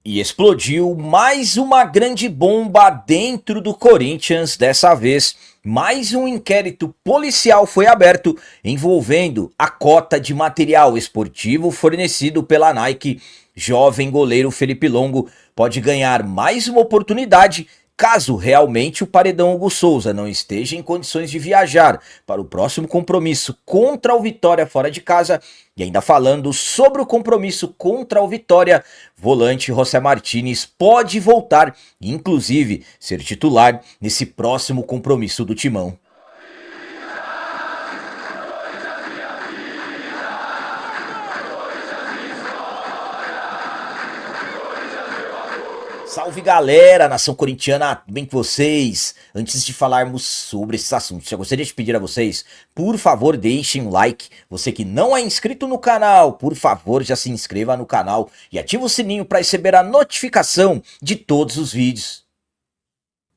E explodiu mais uma grande bomba dentro do Corinthians. Dessa vez, mais um inquérito policial foi aberto envolvendo a cota de material esportivo fornecido pela Nike. Jovem goleiro Felipe Longo pode ganhar mais uma oportunidade caso realmente o paredão Hugo Souza não esteja em condições de viajar para o próximo compromisso contra o Vitória fora de casa. E ainda falando sobre o compromisso contra o Vitória, volante José Martínez pode voltar e inclusive ser titular nesse próximo compromisso do Timão. Salve galera, nação corintiana, tudo bem com vocês? Antes de falarmos sobre esses assuntos, eu gostaria de pedir a vocês, por favor deixem um like. Você que não é inscrito no canal, por favor já se inscreva no canal e ative o sininho para receber a notificação de todos os vídeos.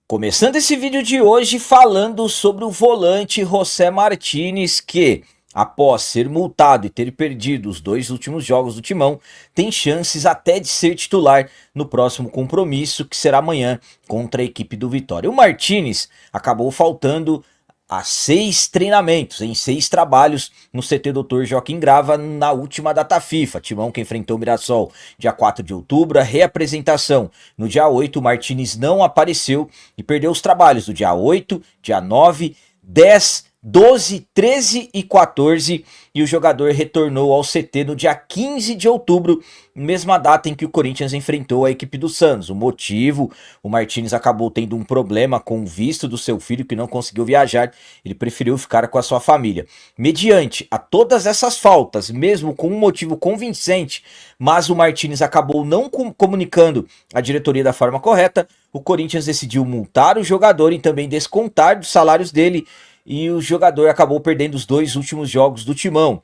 Começando esse vídeo de hoje falando sobre o volante José Martínez que, após ser multado e ter perdido os 2 últimos jogos do Timão, tem chances até de ser titular no próximo compromisso, que será amanhã contra a equipe do Vitória. O Martínez acabou faltando a 6 treinamentos, em 6 trabalhos no CT Dr. Joaquim Grava na última data FIFA. Timão que enfrentou o Mirassol dia 4 de outubro, a reapresentação no dia 8, o Martínez não apareceu e perdeu os trabalhos do dia 8, dia 9, 10, 12, 13 e 14 e o jogador retornou ao CT no dia 15 de outubro, mesma data em que o Corinthians enfrentou a equipe do Santos. O motivo, o Martínez acabou tendo um problema com o visto do seu filho que não conseguiu viajar, ele preferiu ficar com a sua família. Mediante a todas essas faltas, mesmo com um motivo convincente, mas o Martínez acabou não comunicando a diretoria da forma correta, o Corinthians decidiu multar o jogador e também descontar dos salários dele, e o jogador acabou perdendo os 2 últimos jogos do Timão.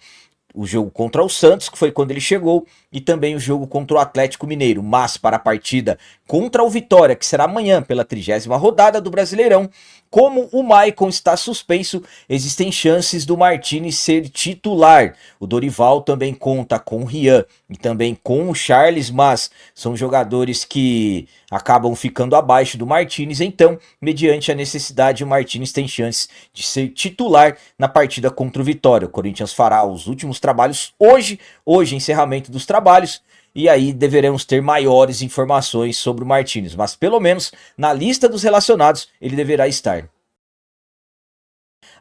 O jogo contra o Santos, que foi quando ele chegou, e também o jogo contra o Atlético Mineiro. Mas para a partida contra o Vitória, que será amanhã pela 30ª rodada do Brasileirão, como o Maicon está suspenso, existem chances do Martínez ser titular. O Dorival também conta com o Rian e também com o Charles, mas são jogadores que acabam ficando abaixo do Martínez. Então, mediante a necessidade, o Martínez tem chances de ser titular na partida contra o Vitória. O Corinthians fará os últimos trabalhos hoje, encerramento dos trabalhos, e aí deveremos ter maiores informações sobre o Martínez, mas pelo menos na lista dos relacionados ele deverá estar.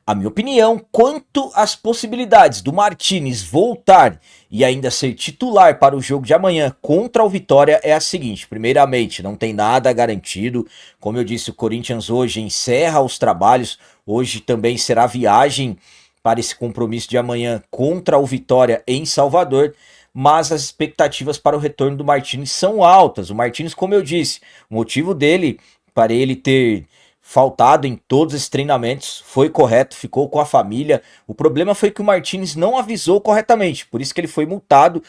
A minha opinião quanto às possibilidades do Martínez voltar e ainda ser titular para o jogo de amanhã contra o Vitória é a seguinte: primeiramente, não tem nada garantido. Como eu disse, o Corinthians hoje encerra os trabalhos, hoje também será viagem para esse compromisso de amanhã contra o Vitória em Salvador, mas as expectativas para o retorno do Martínez são altas. O Martínez, como eu disse, o motivo dele para ele ter faltado em todos esses treinamentos foi correto, ficou com a família. O problema foi que o Martínez não avisou corretamente, por isso que ele foi multado,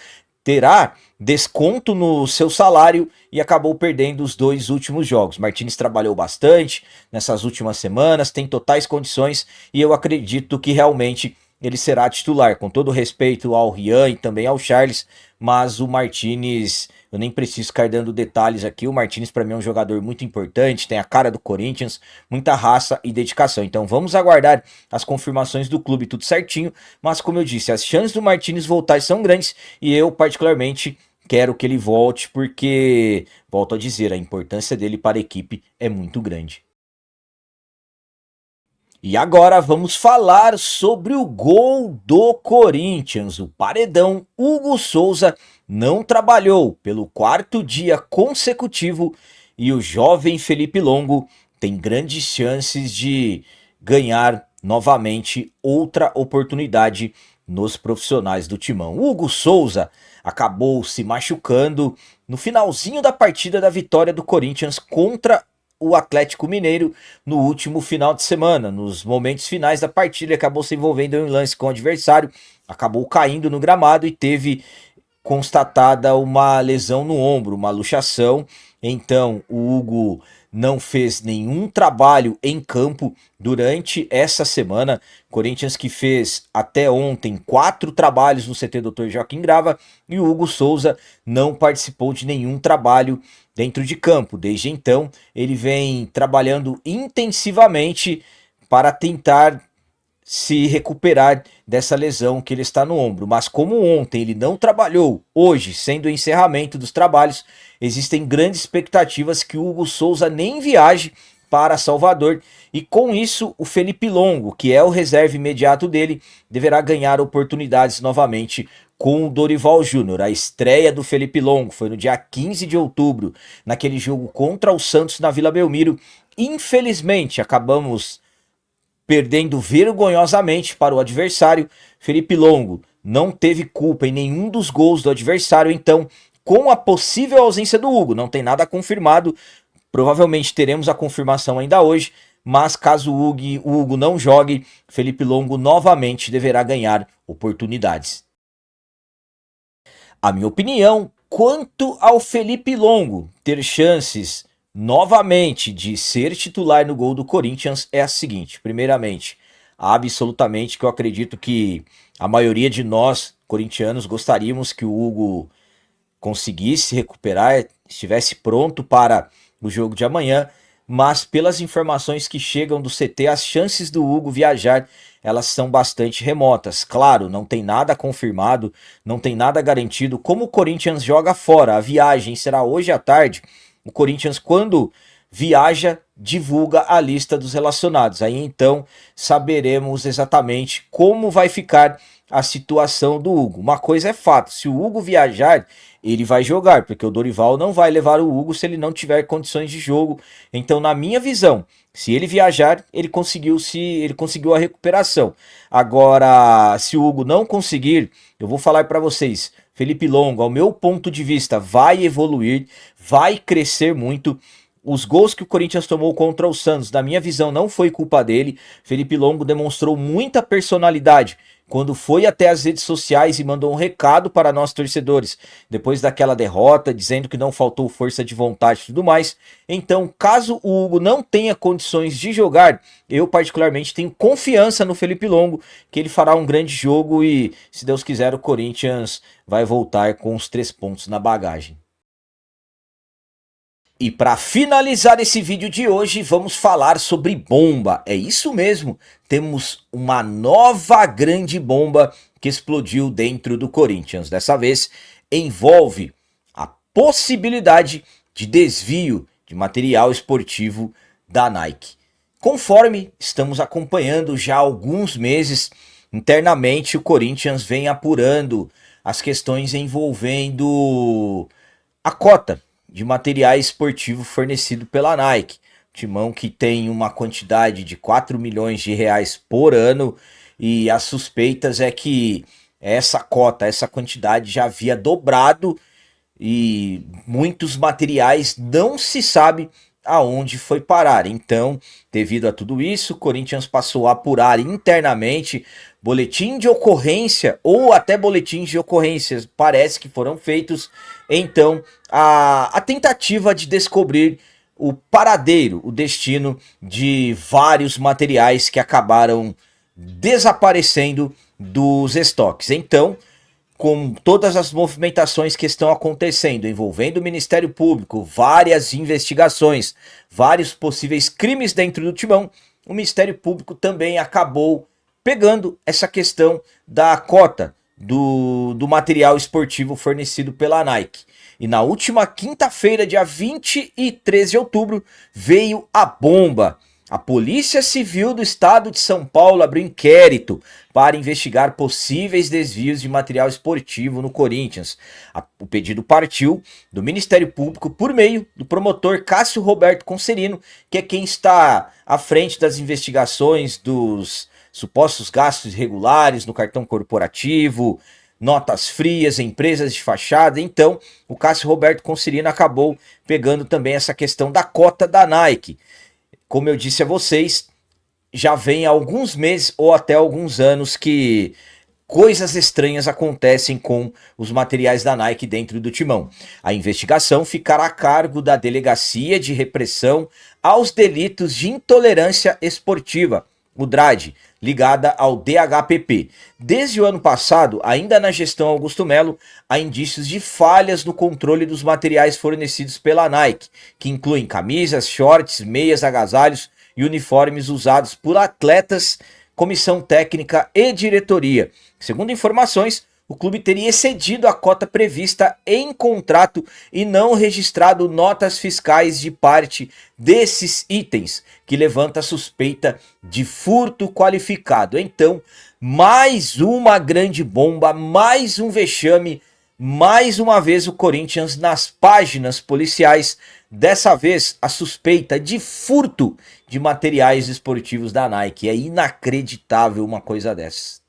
terá desconto no seu salário e acabou perdendo os 2 últimos jogos. Martínez trabalhou bastante nessas últimas semanas, tem totais condições e eu acredito que realmente ele será titular, com todo respeito ao Rian e também ao Charles, mas o Martínez, eu nem preciso ficar dando detalhes aqui, o Martínez para mim é um jogador muito importante, tem a cara do Corinthians, muita raça e dedicação, então vamos aguardar as confirmações do clube, tudo certinho, mas como eu disse, as chances do Martínez voltar são grandes e eu particularmente quero que ele volte porque, volto a dizer, a importância dele para a equipe é muito grande. E agora vamos falar sobre o gol do Corinthians. O paredão Hugo Souza não trabalhou pelo 4º dia consecutivo e o jovem Felipe Longo tem grandes chances de ganhar novamente outra oportunidade nos profissionais do Timão. O Hugo Souza acabou se machucando no finalzinho da partida da vitória do Corinthians contra o Atlético Mineiro no último final de semana. Nos momentos finais da partida, ele acabou se envolvendo em um lance com o adversário, acabou caindo no gramado e teve constatada uma lesão no ombro, uma luxação. Então o Hugo não fez nenhum trabalho em campo durante essa semana. Corinthians que fez até ontem 4 trabalhos no CT Dr. Joaquim Grava, e o Hugo Souza não participou de nenhum trabalho dentro de campo. Desde então ele vem trabalhando intensivamente para tentar se recuperar dessa lesão que ele está no ombro. Mas como ontem ele não trabalhou, hoje, sendo o encerramento dos trabalhos, existem grandes expectativas que o Hugo Souza nem viaje para Salvador, e com isso o Felipe Longo, que é o reserva imediato dele, deverá ganhar oportunidades novamente com o Dorival Júnior. A estreia do Felipe Longo foi no dia 15 de outubro, naquele jogo contra o Santos na Vila Belmiro. Infelizmente, acabamos perdendo vergonhosamente para o adversário. Felipe Longo não teve culpa em nenhum dos gols do adversário, então, com a possível ausência do Hugo, não tem nada confirmado, provavelmente teremos a confirmação ainda hoje, mas caso o Hugo não jogue, Felipe Longo novamente deverá ganhar oportunidades. A minha opinião quanto ao Felipe Longo ter chances novamente de ser titular no gol do Corinthians é a seguinte: primeiramente, absolutamente que eu acredito que a maioria de nós corintianos gostaríamos que o Hugo conseguisse recuperar, estivesse pronto para o jogo de amanhã, mas pelas informações que chegam do CT, as chances do Hugo viajar, elas são bastante remotas. Claro, não tem nada confirmado, não tem nada garantido. Como o Corinthians joga fora, a viagem será hoje à tarde. O Corinthians, quando viaja, divulga a lista dos relacionados. Aí então saberemos exatamente como vai ficar a situação do Hugo. Uma coisa é fato: se o Hugo viajar, ele vai jogar, porque o Dorival não vai levar o Hugo se ele não tiver condições de jogo. Então, na minha visão, se ele viajar, ele conseguiu a recuperação. Agora, se o Hugo não conseguir, eu vou falar para vocês, Felipe Longo, ao meu ponto de vista, vai evoluir, vai crescer muito. Os gols que o Corinthians tomou contra o Santos, na minha visão, não foi culpa dele. Felipe Longo demonstrou muita personalidade quando foi até as redes sociais e mandou um recado para nós torcedores, depois daquela derrota, dizendo que não faltou força de vontade e tudo mais. Então, caso o Hugo não tenha condições de jogar, eu particularmente tenho confiança no Felipe Longo, que ele fará um grande jogo e, se Deus quiser, o Corinthians vai voltar com os 3 pontos na bagagem. E para finalizar esse vídeo de hoje, vamos falar sobre bomba. É isso mesmo, temos uma nova grande bomba que explodiu dentro do Corinthians. Dessa vez envolve a possibilidade de desvio de material esportivo da Nike. Conforme estamos acompanhando já há alguns meses, internamente o Corinthians vem apurando as questões envolvendo a cota de material esportivo fornecido pela Nike. Timão que tem uma quantidade de 4 milhões de reais por ano, e as suspeitas é que essa cota, essa quantidade já havia dobrado, e muitos materiais não se sabe aonde foi parar. Então, devido a tudo isso, o Corinthians passou a apurar internamente boletim de ocorrência, ou até boletins de ocorrências parece que foram feitos. Então, a tentativa de descobrir o paradeiro, o destino de vários materiais que acabaram desaparecendo dos estoques. Então, com todas as movimentações que estão acontecendo envolvendo o Ministério Público, várias investigações, vários possíveis crimes dentro do Timão, o Ministério Público também acabou pegando essa questão da cota do material esportivo fornecido pela Nike. E na última quinta-feira, dia 23 de outubro, veio a bomba. A Polícia Civil do Estado de São Paulo abriu inquérito para investigar possíveis desvios de material esportivo no Corinthians. O pedido partiu do Ministério Público por meio do promotor Cássio Roberto Concerino, que é quem está à frente das investigações dos supostos gastos irregulares no cartão corporativo, notas frias, empresas de fachada. Então, o Cássio Roberto Concerino acabou pegando também essa questão da cota da Nike. Como eu disse a vocês, já vem há alguns meses ou até alguns anos que coisas estranhas acontecem com os materiais da Nike dentro do timão. A investigação ficará a cargo da Delegacia de Repressão aos Delitos de Intolerância Esportiva, o DRAD, ligada ao DHPP. Desde o ano passado, ainda na gestão Augusto Melo, há indícios de falhas no controle dos materiais fornecidos pela Nike, que incluem camisas, shorts, meias, agasalhos e uniformes usados por atletas, comissão técnica e diretoria. Segundo informações, o clube teria excedido a cota prevista em contrato e não registrado notas fiscais de parte desses itens, que levanta a suspeita de furto qualificado. Então, mais uma grande bomba, mais um vexame, mais uma vez o Corinthians nas páginas policiais, dessa vez a suspeita de furto de materiais esportivos da Nike. É inacreditável uma coisa dessa.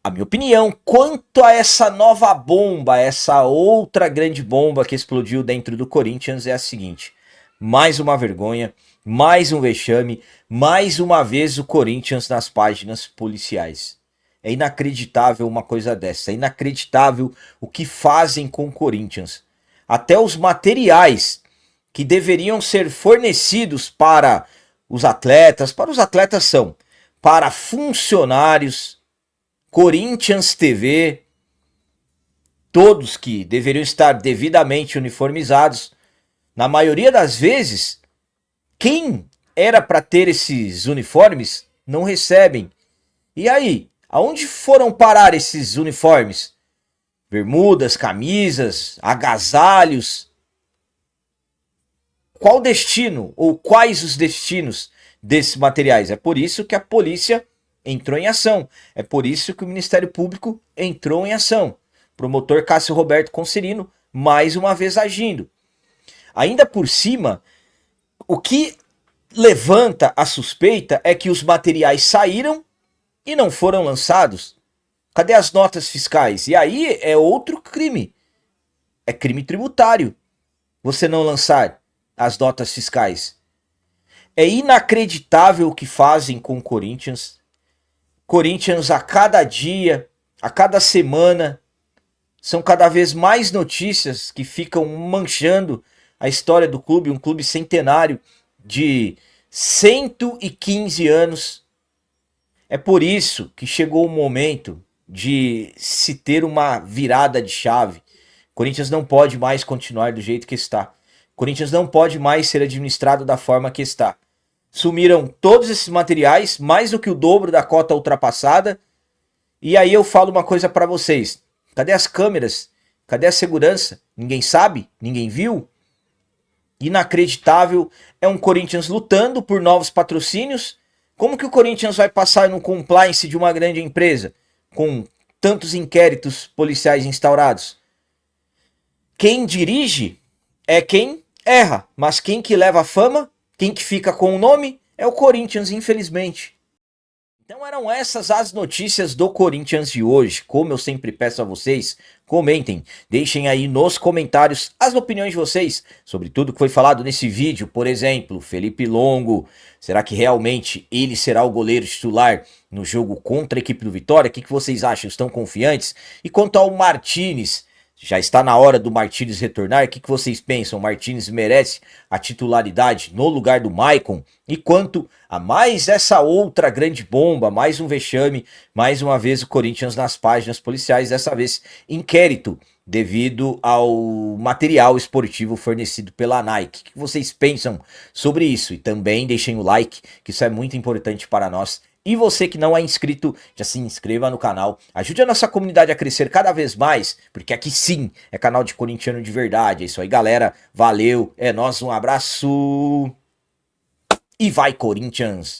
A minha opinião quanto a essa nova bomba, essa outra grande bomba que explodiu dentro do Corinthians é a seguinte: mais uma vergonha, mais um vexame, mais uma vez o Corinthians nas páginas policiais. É inacreditável uma coisa dessa, é inacreditável o que fazem com o Corinthians. Até os materiais que deveriam ser fornecidos para os atletas são para funcionários, Corinthians TV, todos que deveriam estar devidamente uniformizados. Na maioria das vezes, quem era para ter esses uniformes não recebem. E aí, aonde foram parar esses uniformes? Bermudas, camisas, agasalhos. Qual o destino ou quais os destinos desses materiais? É por isso que a polícia entrou em ação. É por isso que o Ministério Público entrou em ação. Promotor Cássio Roberto Concerino, mais uma vez agindo. Ainda por cima, o que levanta a suspeita é que os materiais saíram e não foram lançados. Cadê as notas fiscais? E aí é outro crime. É crime tributário você não lançar as notas fiscais. É inacreditável o que fazem com o Corinthians. Corinthians a cada dia, a cada semana, são cada vez mais notícias que ficam manchando a história do clube, um clube centenário de 115 anos. É por isso que chegou o momento de se ter uma virada de chave. Corinthians não pode mais continuar do jeito que está. Corinthians não pode mais ser administrado da forma que está. Sumiram todos esses materiais, mais do que o dobro da cota ultrapassada. E aí eu falo uma coisa para vocês. Cadê as câmeras? Cadê a segurança? Ninguém sabe? Ninguém viu? Inacreditável. É um Corinthians lutando por novos patrocínios. Como que o Corinthians vai passar no compliance de uma grande empresa com tantos inquéritos policiais instaurados? Quem dirige é quem erra, mas quem que leva a fama, quem que fica com o nome, é o Corinthians, infelizmente. Então eram essas as notícias do Corinthians de hoje. Como eu sempre peço a vocês, comentem, deixem aí nos comentários as opiniões de vocês sobre tudo que foi falado nesse vídeo. Por exemplo, Felipe Longo, será que realmente ele será o goleiro titular no jogo contra a equipe do Vitória? O que vocês acham? Estão confiantes? E quanto ao Martínez, já está na hora do Martínez retornar? O que vocês pensam? O Martínez merece a titularidade no lugar do Maicon? E quanto a mais essa outra grande bomba, mais um vexame, mais uma vez o Corinthians nas páginas policiais, dessa vez inquérito devido ao material esportivo fornecido pela Nike. O que vocês pensam sobre isso? E também deixem o like, que isso é muito importante para nós. E você que não é inscrito, já se inscreva no canal, ajude a nossa comunidade a crescer cada vez mais, porque aqui sim é canal de corintiano de verdade. É isso aí, galera, valeu, é nóis, um abraço e vai Corinthians!